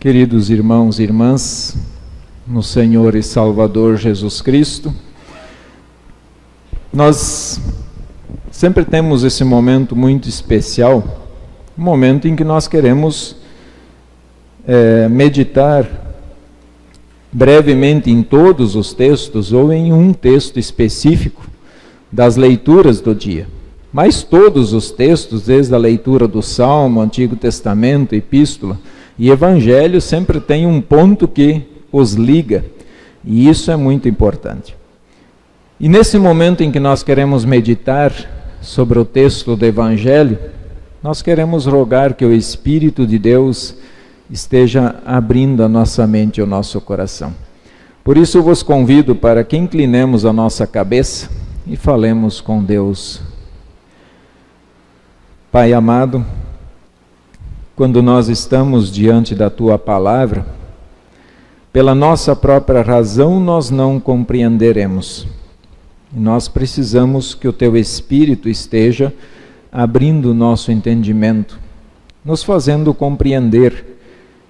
Queridos irmãos e irmãs, no Senhor e Salvador Jesus Cristo, nós sempre temos esse momento muito especial, um momento em que nós queremos meditar brevemente em todos os textos ou em um texto específico das leituras do dia. Mas todos os textos, desde a leitura do Salmo, Antigo Testamento, Epístola e Evangelho, sempre tem um ponto que os liga, e isso é muito importante. E nesse momento em que nós queremos meditar sobre o texto do Evangelho, nós queremos rogar que o Espírito de Deus esteja abrindo a nossa mente e o nosso coração. Por isso eu vos convido para que inclinemos a nossa cabeça e falemos com Deus. Pai amado, quando nós estamos diante da Tua Palavra, pela nossa própria razão nós não compreenderemos. Nós precisamos que o Teu Espírito esteja abrindo o nosso entendimento, nos fazendo compreender.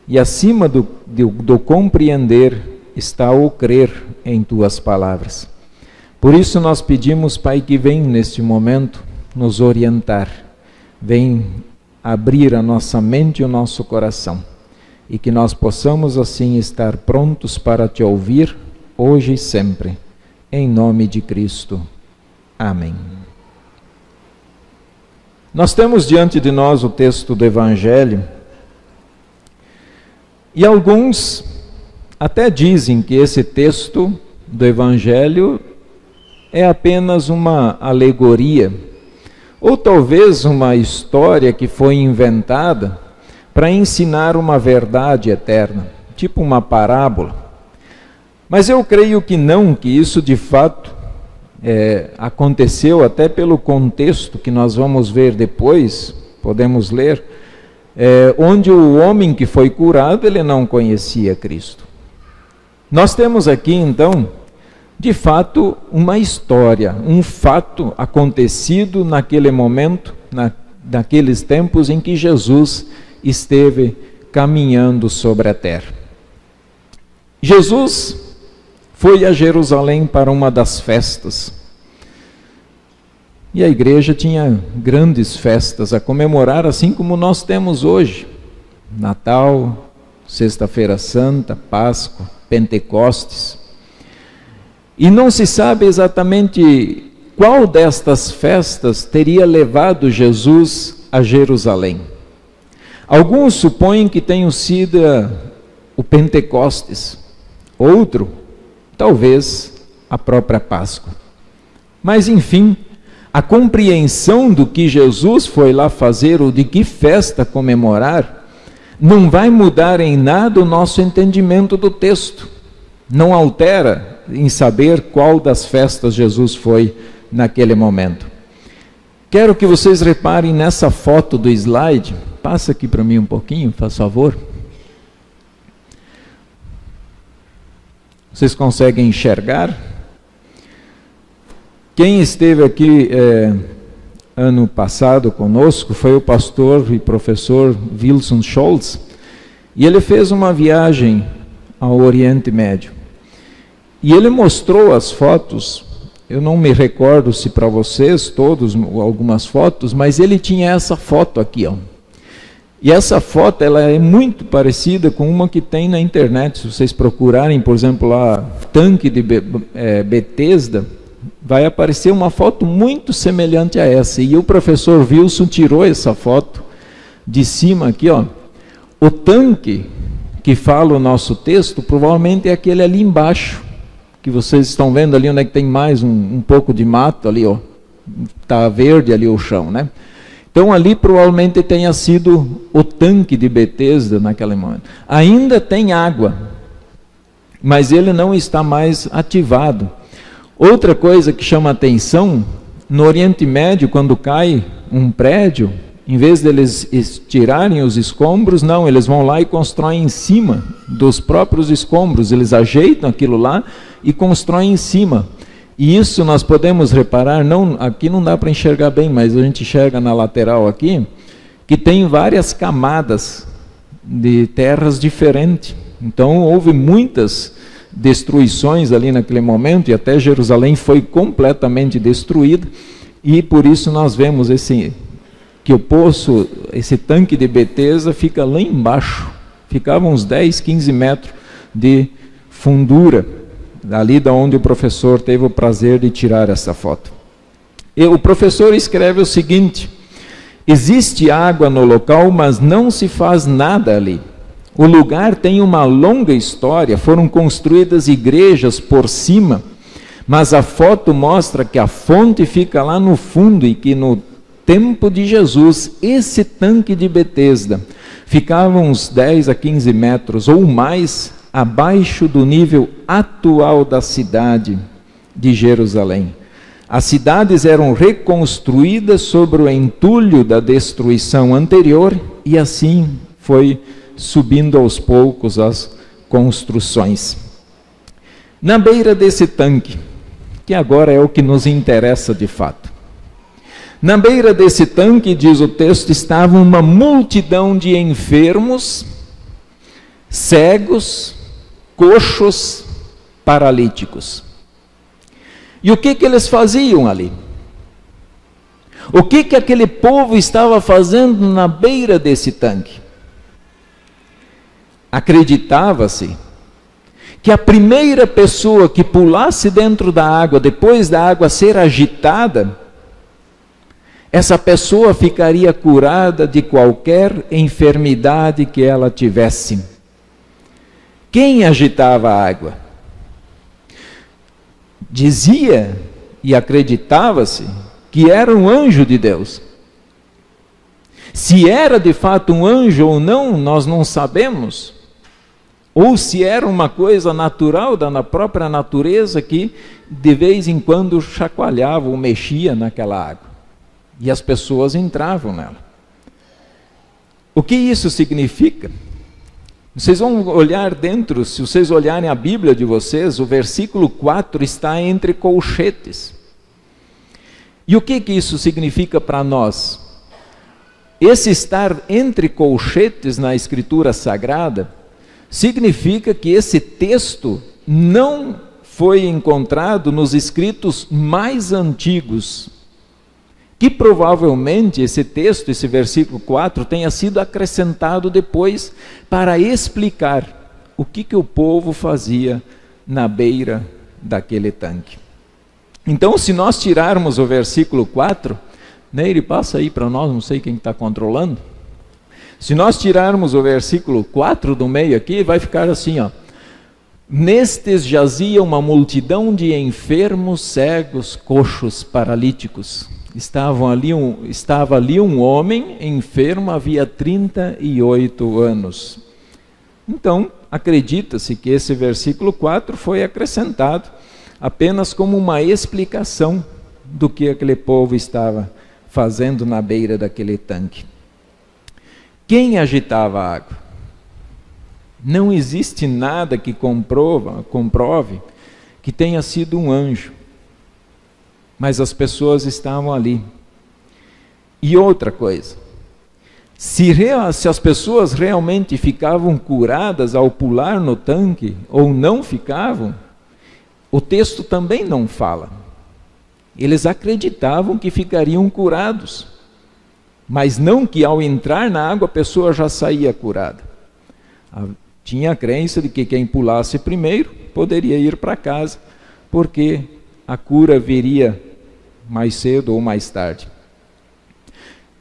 E acima do compreender está o crer em Tuas palavras. Por isso nós pedimos, Pai, que venha neste momento nos orientar, vem abrir a nossa mente e o nosso coração, e que nós possamos assim estar prontos para Te ouvir, hoje e sempre, em nome de Cristo. Amém. Nós temos diante de nós o texto do Evangelho, e alguns até dizem que esse texto do Evangelho é apenas uma alegoria, ou talvez uma história que foi inventada para ensinar uma verdade eterna, tipo uma parábola. Mas eu creio que não, que isso de fato aconteceu até pelo contexto que nós vamos ver depois, podemos ler, onde o homem que foi curado, ele não conhecia Cristo. Nós temos aqui então, de fato, uma história, um fato acontecido naquele momento, naqueles tempos em que Jesus esteve caminhando sobre a terra. Jesus foi a Jerusalém para uma das festas. E a igreja tinha grandes festas a comemorar, assim como nós temos hoje. Natal, Sexta-feira Santa, Páscoa, Pentecostes. E não se sabe exatamente qual destas festas teria levado Jesus a Jerusalém. Alguns supõem que tenha sido o Pentecostes, outro, talvez, a própria Páscoa. Mas, enfim, a compreensão do que Jesus foi lá fazer ou de que festa comemorar, não vai mudar em nada o nosso entendimento do texto. Não altera em saber qual das festas Jesus foi naquele momento. Quero que vocês reparem nessa foto do slide. Passa aqui para mim um pouquinho, faz favor. Vocês conseguem enxergar? Quem esteve aqui ano passado conosco foi o pastor e professor Wilson Scholz, e ele fez uma viagem ao Oriente Médio. E ele mostrou as fotos, eu não me recordo se para vocês todos, algumas fotos, mas ele tinha essa foto aqui, ó. E essa foto, ela é muito parecida com uma que tem na internet. Se vocês procurarem, por exemplo, lá, tanque de Betesda, vai aparecer uma foto muito semelhante a essa. E o professor Wilson tirou essa foto de cima aqui, ó. O tanque que fala o nosso texto, provavelmente é aquele ali embaixo, que vocês estão vendo ali onde é que tem mais um pouco de mato ali, ó. Está verde ali o chão, né? Então ali provavelmente tenha sido o tanque de Betesda naquele momento. Ainda tem água, mas ele não está mais ativado. Outra coisa que chama atenção, no Oriente Médio, quando cai um prédio, em vez deles tirarem os escombros, não, eles vão lá e constroem em cima dos próprios escombros, eles ajeitam aquilo lá e constroem em cima. E isso nós podemos reparar, não, aqui não dá para enxergar bem, mas a gente enxerga na lateral aqui, que tem várias camadas de terras diferentes. Então houve muitas destruições ali naquele momento, e até Jerusalém foi completamente destruída, e por isso nós vemos que o poço, esse tanque de Betesda fica lá embaixo, ficava uns 10, 15 metros de fundura, dali da onde o professor teve o prazer de tirar essa foto. E o professor escreve o seguinte: existe água no local, mas não se faz nada ali. O lugar tem uma longa história, foram construídas igrejas por cima, mas a foto mostra que a fonte fica lá no fundo e que no tempo de Jesus, esse tanque de Betesda ficava uns 10 a 15 metros ou mais abaixo do nível atual da cidade de Jerusalém. As cidades eram reconstruídas sobre o entulho da destruição anterior e assim foi subindo aos poucos as construções. Na beira desse tanque, que agora é o que nos interessa de fato, na beira desse tanque, diz o texto, estava uma multidão de enfermos, cegos, coxos, paralíticos. E o que eles faziam ali? O que aquele povo estava fazendo na beira desse tanque? Acreditava-se que a primeira pessoa que pulasse dentro da água, depois da água ser agitada, essa pessoa ficaria curada de qualquer enfermidade que ela tivesse. Quem agitava a água? Dizia e acreditava-se que era um anjo de Deus. Se era de fato um anjo ou não, nós não sabemos. Ou se era uma coisa natural da própria natureza que de vez em quando chacoalhava ou mexia naquela água. E as pessoas entravam nela. O que isso significa? Vocês vão olhar dentro, se vocês olharem a Bíblia de vocês, o versículo 4 está entre colchetes. E o que isso significa para nós? Esse estar entre colchetes na Escritura Sagrada significa que esse texto não foi encontrado nos escritos mais antigos, que provavelmente esse texto, esse versículo 4, tenha sido acrescentado depois para explicar o que o povo fazia na beira daquele tanque. Então, se nós tirarmos o versículo 4, Neire, passa aí para nós, não sei quem está controlando. Se nós tirarmos o versículo 4 do meio aqui, vai ficar assim, ó. Nestes jazia uma multidão de enfermos, cegos, coxos, paralíticos. Estava ali um homem enfermo havia 38 anos. Então, acredita-se que esse versículo 4 foi acrescentado apenas como uma explicação do que aquele povo estava fazendo na beira daquele tanque. Quem agitava a água? Não existe nada que comprove que tenha sido um anjo. Mas as pessoas estavam ali. E outra coisa, se as pessoas realmente ficavam curadas ao pular no tanque, ou não ficavam, o texto também não fala. Eles acreditavam que ficariam curados, mas não que ao entrar na água a pessoa já saía curada. Tinha a crença de que quem pulasse primeiro poderia ir para casa, porque a cura viria mais cedo ou mais tarde.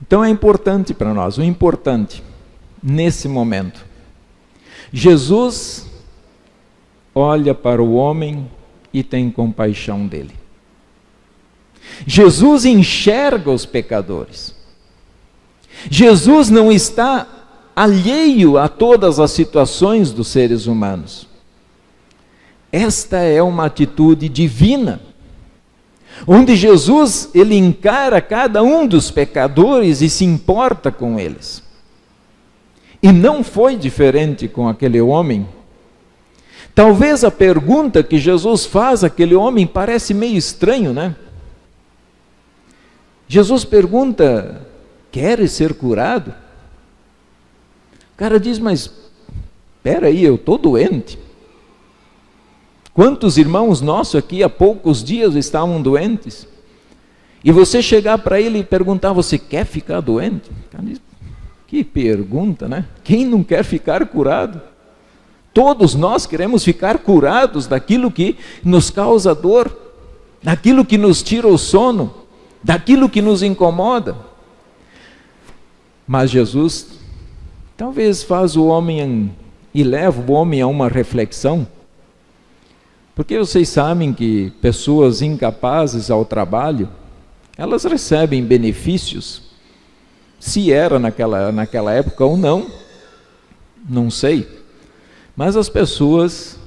Então é importante para nós, o importante nesse momento, Jesus olha para o homem e tem compaixão dele. Jesus enxerga os pecadores. Jesus não está alheio a todas as situações dos seres humanos. Esta é uma atitude divina, onde Jesus, ele encara cada um dos pecadores e se importa com eles. E não foi diferente com aquele homem. Talvez a pergunta que Jesus faz àquele homem parece meio estranho, né? Jesus pergunta: queres ser curado? cara diz, mas espera aí, eu estou doente. Quantos irmãos nossos aqui há poucos dias estavam doentes? E você chegar para ele e perguntar, você quer ficar doente? O cara diz, que pergunta, né? Quem não quer ficar curado? Todos nós queremos ficar curados daquilo que nos causa dor, daquilo que nos tira o sono, daquilo que nos incomoda. Mas Jesus talvez faz o homem e leva o homem a uma reflexão, porque vocês sabem que pessoas incapazes ao trabalho, elas recebem benefícios, se era naquela época ou não, não sei, mas as pessoas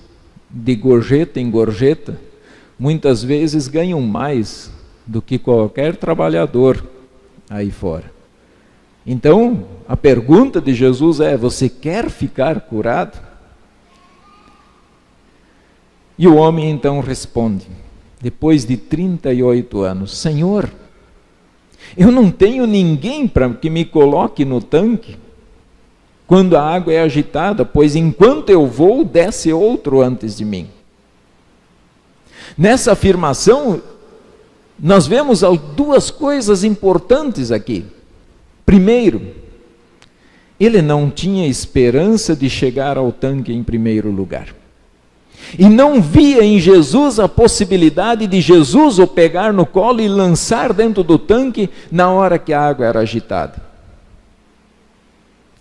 de gorjeta em gorjeta, muitas vezes ganham mais do que qualquer trabalhador aí fora. Então, a pergunta de Jesus é, você quer ficar curado? E o homem então responde, depois de 38 anos, Senhor, eu não tenho ninguém para que me coloque no tanque quando a água é agitada, pois enquanto eu vou, desce outro antes de mim. Nessa afirmação, nós vemos duas coisas importantes aqui. Primeiro, ele não tinha esperança de chegar ao tanque em primeiro lugar. E não via em Jesus a possibilidade de Jesus o pegar no colo e lançar dentro do tanque na hora que a água era agitada.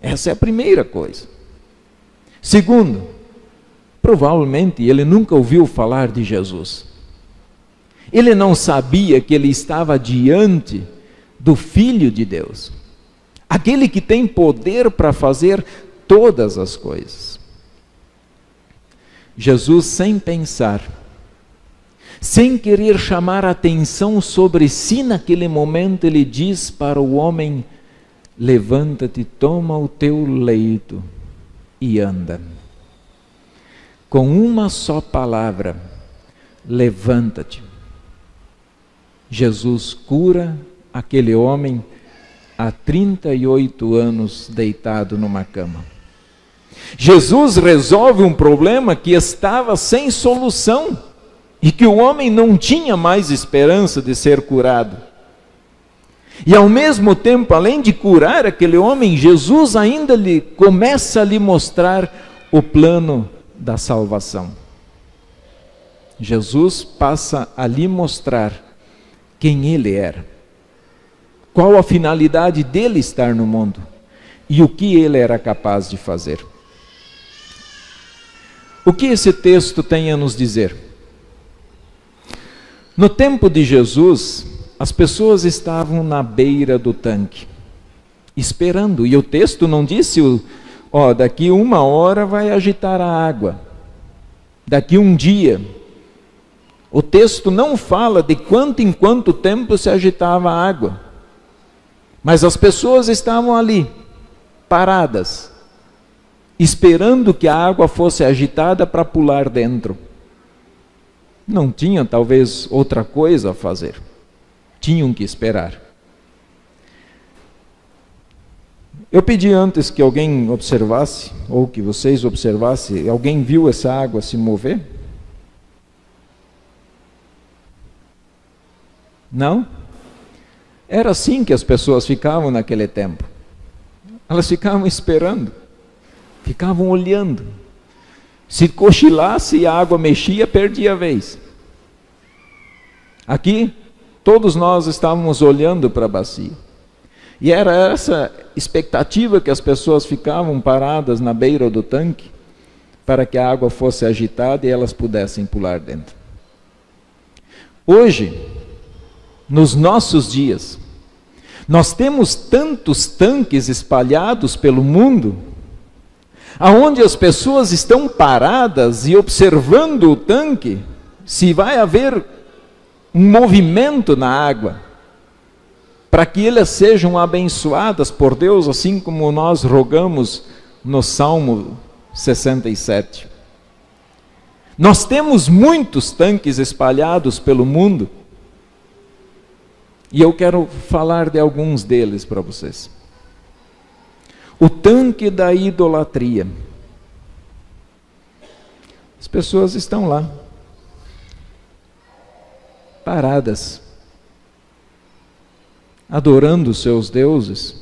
Essa é a primeira coisa. Segundo, provavelmente ele nunca ouviu falar de Jesus. Ele não sabia que ele estava diante do Filho de Deus, aquele que tem poder para fazer todas as coisas. Jesus, sem pensar, sem querer chamar a atenção sobre si naquele momento, ele diz para o homem, levanta-te, toma o teu leito e anda. Com uma só palavra, levanta-te. Jesus cura aquele homem há 38 anos deitado numa cama. Jesus resolve um problema que estava sem solução e que o homem não tinha mais esperança de ser curado. E ao mesmo tempo, além de curar aquele homem, Jesus ainda começa a lhe mostrar o plano da salvação. Jesus passa a lhe mostrar quem ele era, qual a finalidade dele estar no mundo e o que ele era capaz de fazer. O que esse texto tem a nos dizer? No tempo de Jesus, as pessoas estavam na beira do tanque, esperando, e o texto não disse, daqui 1 hora vai agitar a água, daqui 1 dia. O texto não fala de quanto em quanto tempo se agitava a água, mas as pessoas estavam ali, paradas, esperando que a água fosse agitada para pular dentro. Não tinha talvez outra coisa a fazer, tinham que esperar. Eu pedi antes que alguém observasse, ou que vocês observassem, alguém viu essa água se mover? Não? Era assim que as pessoas ficavam naquele tempo. Elas ficavam esperando, ficavam olhando. Se cochilasse e a água mexia, perdia a vez. Aqui, todos nós estávamos olhando para a bacia. E era essa expectativa que as pessoas ficavam paradas na beira do tanque, para que a água fosse agitada e elas pudessem pular dentro. Hoje, nos nossos dias, nós temos tantos tanques espalhados pelo mundo, aonde as pessoas estão paradas e observando o tanque, se vai haver um movimento na água, para que elas sejam abençoadas por Deus, assim como nós rogamos no Salmo 67. Nós temos muitos tanques espalhados pelo mundo, e eu quero falar de alguns deles para vocês. O tanque da idolatria. As pessoas estão lá, paradas, adorando seus deuses,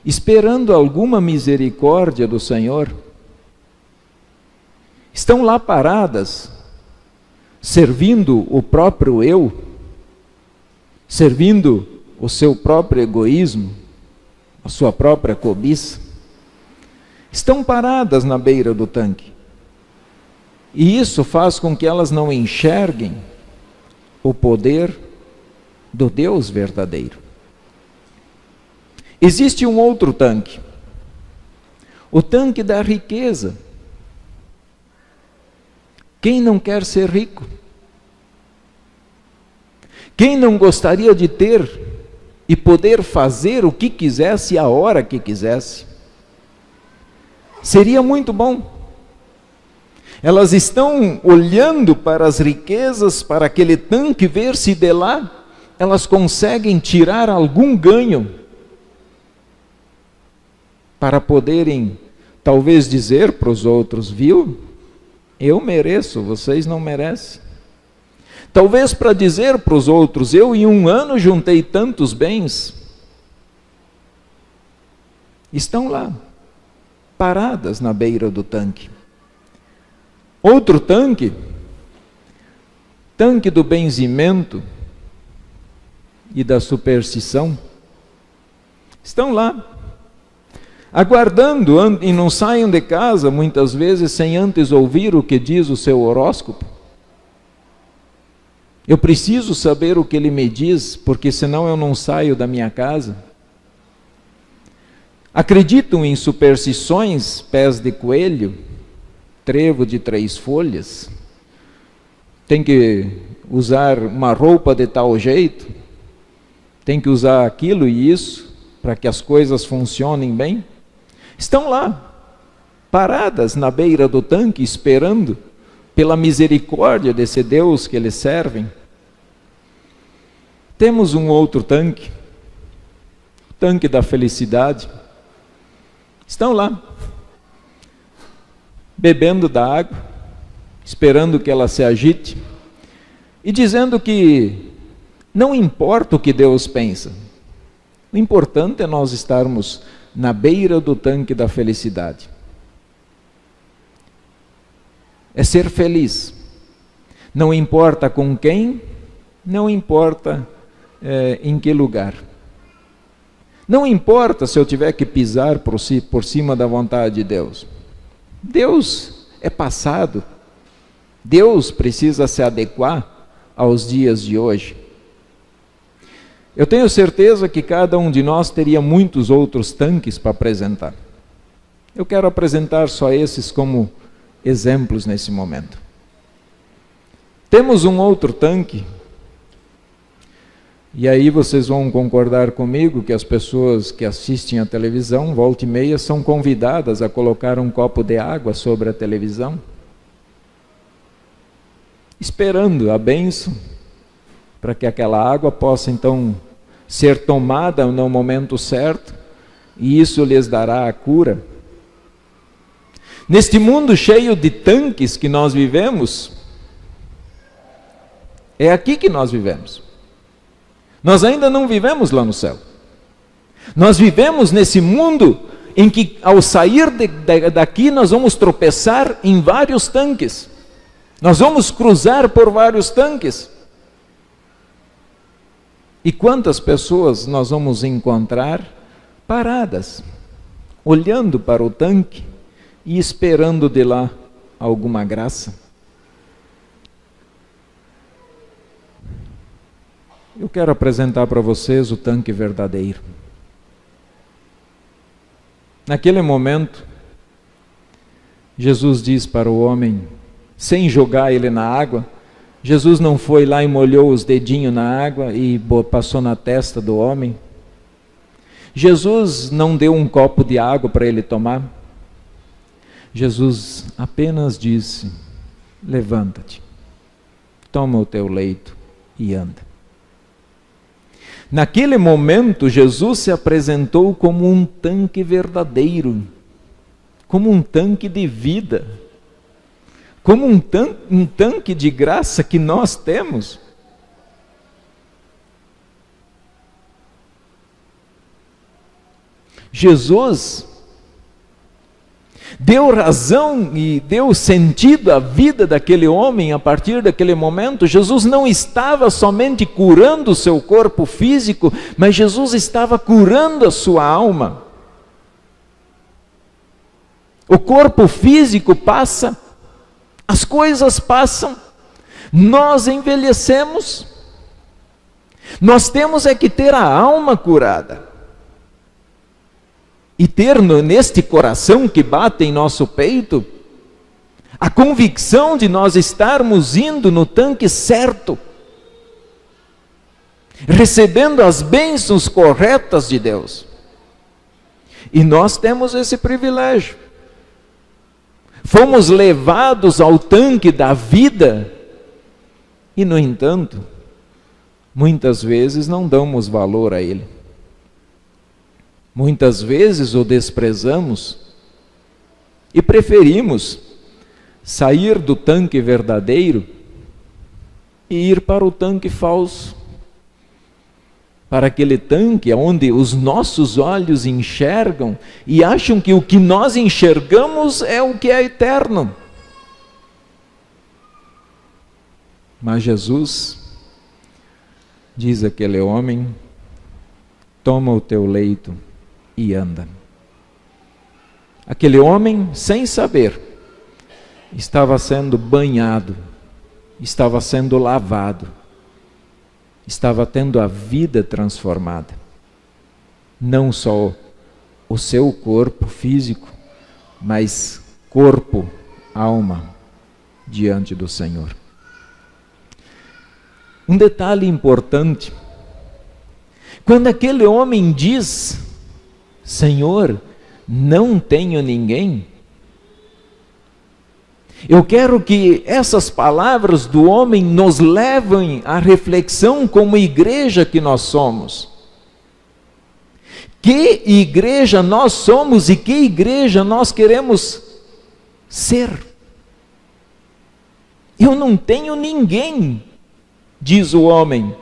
esperando alguma misericórdia do Senhor. Estão lá paradas, servindo o próprio eu, servindo o seu próprio egoísmo, a sua própria cobiça. Estão paradas na beira do tanque. E isso faz com que elas não enxerguem o poder do Deus verdadeiro. Existe um outro tanque, o tanque da riqueza. Quem não quer ser rico? Quem não gostaria de ter e poder fazer o que quisesse a hora que quisesse? Seria muito bom. Elas estão olhando para as riquezas, para aquele tanque, ver se de lá elas conseguem tirar algum ganho, para poderem talvez dizer para os outros: viu? Eu mereço, vocês não merecem. Talvez para dizer para os outros: eu em um ano juntei tantos bens. Estão lá, paradas na beira do tanque. Outro tanque, tanque do benzimento e da superstição. Estão lá, aguardando, e não saiam de casa muitas vezes sem antes ouvir o que diz o seu horóscopo. Eu preciso saber o que ele me diz, porque senão eu não saio da minha casa. Acreditam em superstições, pés de coelho, trevo de 3 folhas, tem que usar uma roupa de tal jeito, tem que usar aquilo e isso, para que as coisas funcionem bem. Estão lá, paradas na beira do tanque, esperando pela misericórdia desse Deus que eles servem. Temos um outro tanque, o tanque da felicidade. Estão lá, bebendo da água, esperando que ela se agite, e dizendo que não importa o que Deus pensa, o importante é nós estarmos na beira do tanque da felicidade. É ser feliz, não importa com quem, não importa em que lugar. Não importa se eu tiver que pisar por cima da vontade de Deus. Deus é passado. Deus precisa se adequar aos dias de hoje. Eu tenho certeza que cada um de nós teria muitos outros tanques para apresentar. Eu quero apresentar só esses como exemplos nesse momento. Temos um outro tanque, e aí vocês vão concordar comigo que as pessoas que assistem à televisão, volta e meia, são convidadas a colocar um copo de água sobre a televisão, esperando a bênção, para que aquela água possa então ser tomada no momento certo, e isso lhes dará a cura. Neste mundo cheio de tanques que nós vivemos, é aqui que nós vivemos. Nós ainda não vivemos lá no céu. Nós vivemos nesse mundo em que, ao sair daqui, nós vamos tropeçar em vários tanques. Nós vamos cruzar por vários tanques. E quantas pessoas nós vamos encontrar paradas, olhando para o tanque e esperando de lá alguma graça? Eu quero apresentar para vocês o tanque verdadeiro. Naquele momento, Jesus diz para o homem, sem jogar ele na água, Jesus não foi lá e molhou os dedinhos na água e passou na testa do homem. Jesus não deu um copo de água para ele tomar. Jesus apenas disse: levanta-te, toma o teu leito e anda. Naquele momento, Jesus se apresentou como um tanque verdadeiro, como um tanque de vida, como um tanque de graça que nós temos. Jesus deu razão e deu sentido à vida daquele homem a partir daquele momento. Jesus não estava somente curando o seu corpo físico, mas Jesus estava curando a sua alma. O corpo físico passa, as coisas passam, nós envelhecemos, nós temos é que ter a alma curada. E ter neste coração que bate em nosso peito, a convicção de nós estarmos indo no tanque certo, recebendo as bênçãos corretas de Deus. E nós temos esse privilégio. Fomos levados ao tanque da vida, e no entanto, muitas vezes não damos valor a ele. Muitas vezes o desprezamos e preferimos sair do tanque verdadeiro e ir para o tanque falso, para aquele tanque onde os nossos olhos enxergam e acham que o que nós enxergamos é o que é eterno. Mas Jesus diz àquele homem: toma o teu leito e anda. Aquele homem, sem saber, estava sendo banhado, estava sendo lavado, estava tendo a vida transformada. Não só o seu corpo físico, mas corpo, alma, diante do Senhor. Um detalhe importante: quando aquele homem diz: Senhor, não tenho ninguém, eu quero que essas palavras do homem nos levem à reflexão como igreja que nós somos. Que igreja nós somos e que igreja nós queremos ser? Eu não tenho ninguém, diz o homem.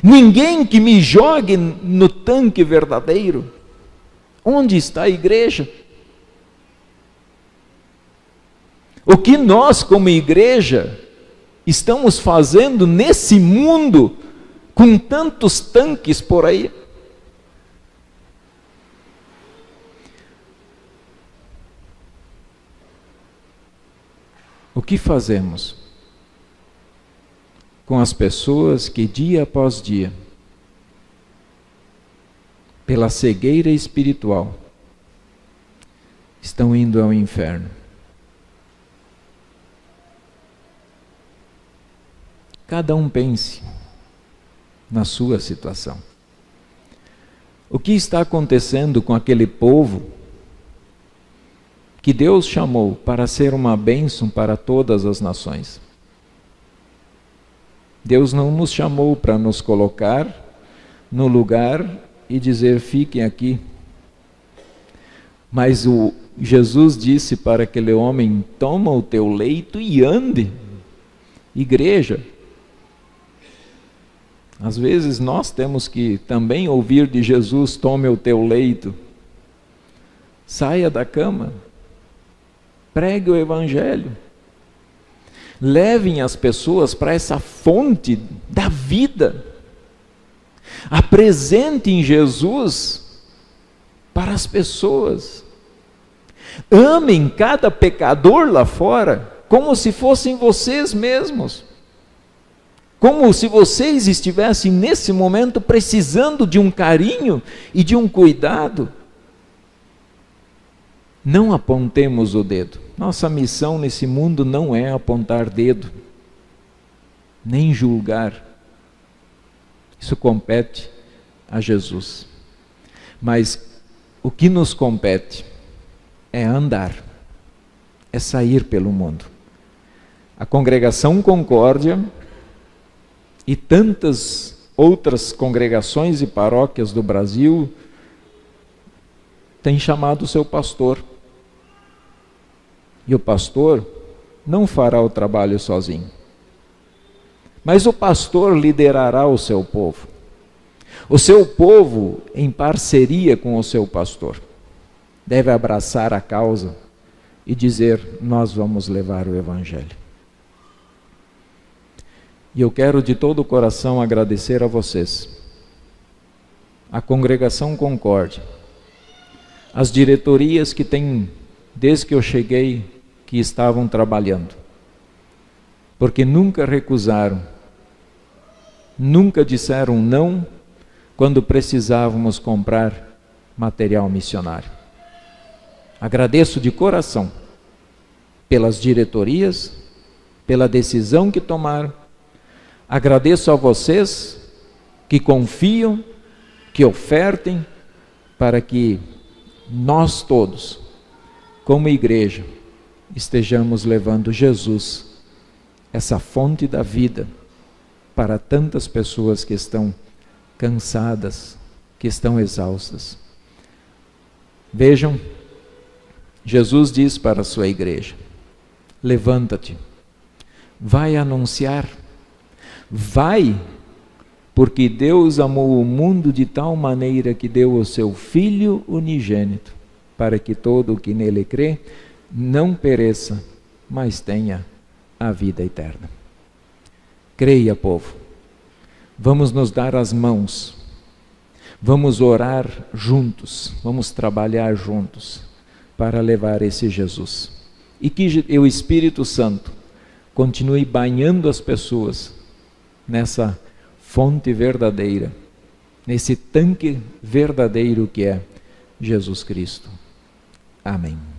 Ninguém que me jogue no tanque verdadeiro. Onde está a igreja? O que nós, como igreja, estamos fazendo nesse mundo com tantos tanques por aí? O que fazemos com as pessoas que dia após dia, pela cegueira espiritual, estão indo ao inferno? Cada um pense na sua situação. O que está acontecendo com aquele povo que Deus chamou para ser uma bênção para todas as nações? Deus não nos chamou para nos colocar no lugar e dizer: fiquem aqui. Mas Jesus disse para aquele homem: toma o teu leito e ande. Igreja, às vezes nós temos que também ouvir de Jesus: tome o teu leito, saia da cama, pregue o evangelho. Levem as pessoas para essa fonte da vida. Apresentem Jesus para as pessoas. Amem cada pecador lá fora como se fossem vocês mesmos. Como se vocês estivessem nesse momento precisando de um carinho e de um cuidado. Não apontemos o dedo. Nossa missão nesse mundo não é apontar dedo, nem julgar. Isso compete a Jesus. Mas o que nos compete é andar, é sair pelo mundo. A Congregação Concórdia e tantas outras congregações e paróquias do Brasil têm chamado o seu pastor. E o pastor não fará o trabalho sozinho. Mas o pastor liderará o seu povo. O seu povo, em parceria com o seu pastor, deve abraçar a causa e dizer: nós vamos levar o Evangelho. E eu quero de todo o coração agradecer a vocês, a Congregação Concórdia, as diretorias que têm, desde que eu cheguei, que estavam trabalhando, porque nunca recusaram, nunca disseram não quando precisávamos comprar material missionário. Agradeço de coração pelas diretorias, pela decisão que tomaram. Agradeço a vocês que confiam, que ofertem, para que nós todos, como igreja, estejamos levando Jesus, essa fonte da vida, para tantas pessoas que estão cansadas, que estão exaustas. Vejam, Jesus diz para a sua igreja: levanta-te, vai anunciar, vai, porque Deus amou o mundo de tal maneira que deu o seu Filho unigênito, para que todo o que nele crê não pereça, mas tenha a vida eterna. Creia, povo, vamos nos dar as mãos, vamos orar juntos, vamos trabalhar juntos para levar esse Jesus. E que o Espírito Santo continue banhando as pessoas nessa fonte verdadeira, nesse tanque verdadeiro que é Jesus Cristo. Amém.